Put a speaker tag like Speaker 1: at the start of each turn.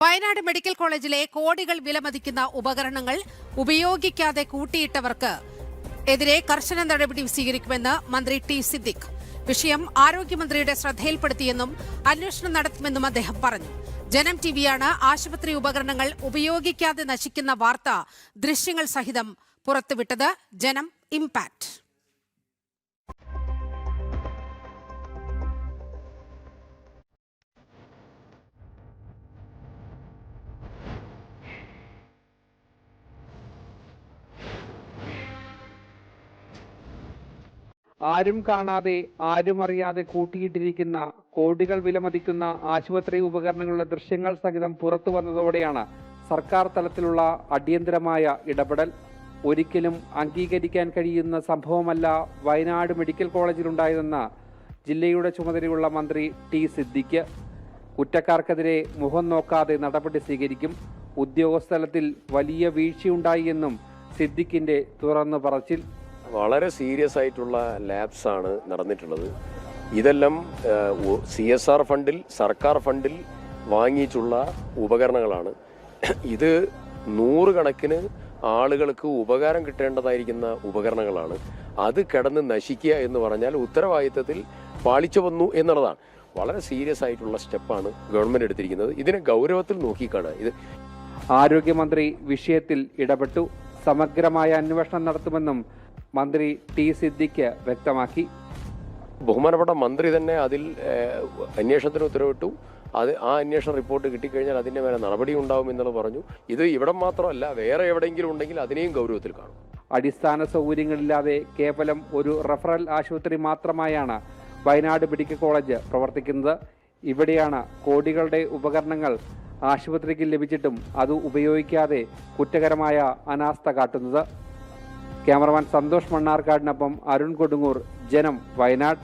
Speaker 1: Wayanad medical കോളേജിലെ കോടികൾ വിലമതിക്കുന്ന ഉപകരണങ്ങൾ ഉപയോഗിക്കാതെ കൂട്ടിയിട്ടവർക്ക് എതിരെ കർശന നടപടി സ്വീകരിക്കുമെന്ന് മന്ത്രി ടി സിദ്ദിഖ്. വിഷയം ആരോഗ്യമന്ത്രിയുടെ ശ്രദ്ധയിൽപ്പെടുത്തിയെന്നും അന്വേഷണം നടത്തുമെന്നും അദ്ദേഹം പറഞ്ഞു. ജനം ടിവിയാണ് ആശുപത്രി ഉപകരണങ്ങൾ ഉപയോഗിക്കാതെ നശിക്കുന്ന വാർത്ത ദൃശ്യങ്ങൾ സഹിതം പുറത്തുവിട്ടത്. ജനം ഇംപാക്ട്.
Speaker 2: ആരും കാണാതെ ആരും അറിയാതെ കൂട്ടിയിട്ടിരിക്കുന്ന കോടികൾ വിലമതിക്കുന്ന ആശുപത്രി ഉപകരണങ്ങളുടെ ദൃശ്യങ്ങൾ സഹിതം പുറത്തു വന്നതോടെയാണ് സർക്കാർ തലത്തിലുള്ള അടിയന്തരമായ ഇടപെടൽ. ഒരിക്കലും അംഗീകരിക്കാൻ കഴിയുന്ന സംഭവമല്ല വയനാട് മെഡിക്കൽ കോളേജിലുണ്ടായതെന്ന് ജില്ലയുടെ ചുമതലയുള്ള മന്ത്രി ടി സിദ്ദിഖ്. കുറ്റക്കാർക്കെതിരെ മുഖം നോക്കാതെ നടപടി സ്വീകരിക്കും. ഉദ്യോഗസ്ഥലത്തിൽ വലിയ വീഴ്ചയുണ്ടായി എന്നും സിദ്ദിഖിന്റെ തുറന്നു പറച്ചിൽ.
Speaker 3: വളരെ സീരിയസ് ആയിട്ടുള്ള ലാബ്സ് ആണ് നടന്നിട്ടുള്ളത്. ഇതെല്ലാം CSR ഫണ്ടിൽ, സർക്കാർ ഫണ്ടിൽ വാങ്ങിയിട്ടുള്ള ഉപകരണങ്ങളാണ്. ഇത് നൂറുകണക്കിന് ആളുകൾക്ക് ഉപകാരം കിട്ടേണ്ടതായിരിക്കുന്ന ഉപകരണങ്ങളാണ്. അത് കിടന്ന് നശിക്കുക എന്ന് പറഞ്ഞാൽ ഉത്തരവാദിത്തത്തിൽ പാളിച്ചു വന്നു എന്നുള്ളതാണ്. വളരെ സീരിയസ് ആയിട്ടുള്ള സ്റ്റെപ്പാണ് ഗവൺമെന്റ് എടുത്തിരിക്കുന്നത്. ഇതിനെ ഗൗരവത്തിൽ നോക്കിക്കാണുക. ഇത്
Speaker 2: ആരോഗ്യമന്ത്രി വിഷയത്തിൽ ഇടപെട്ടു. സമഗ്രമായ അന്വേഷണം നടത്തുമെന്നും മന്ത്രി ടി സിദ്ദിഖ് വ്യക്തമാക്കി.
Speaker 3: ബഹുമാനപ്പെട്ട മന്ത്രി തന്നെ അതിൽ അന്വേഷണത്തിന് ഉത്തരവിട്ടു. ആ അന്വേഷണ റിപ്പോർട്ട് കിട്ടിക്കഴിഞ്ഞാൽ അതിൻ്റെ മേലെ നടപടി ഉണ്ടാവും എന്നുള്ളത് പറഞ്ഞു. ഇത് ഇവിടെ മാത്രമല്ല, വേറെ എവിടെയെങ്കിലും ഉണ്ടെങ്കിൽ അതിനെയും ഗൗരവത്തിൽ കാണും.
Speaker 2: അടിസ്ഥാന സൗകര്യങ്ങളില്ലാതെ കേവലം ഒരു റഫറൽ ആശുപത്രി മാത്രമായാണ് വയനാട് മെഡിക്കൽ കോളേജ് പ്രവർത്തിക്കുന്നത്. ഇവിടെയാണ് കോടികളുടെ ഉപകരണങ്ങൾ ആശുപത്രിക്ക് ലഭിച്ചിട്ടും അത് ഉപയോഗിക്കാതെ കുറ്റകരമായ അനാസ്ഥ കാട്ടുന്നത്. ക്യാമറമാൻ സന്തോഷ് മണ്ണാർക്കാടിനൊപ്പം അരുൺ കൊടുങ്ങൂർ, ജനം, വയനാട്.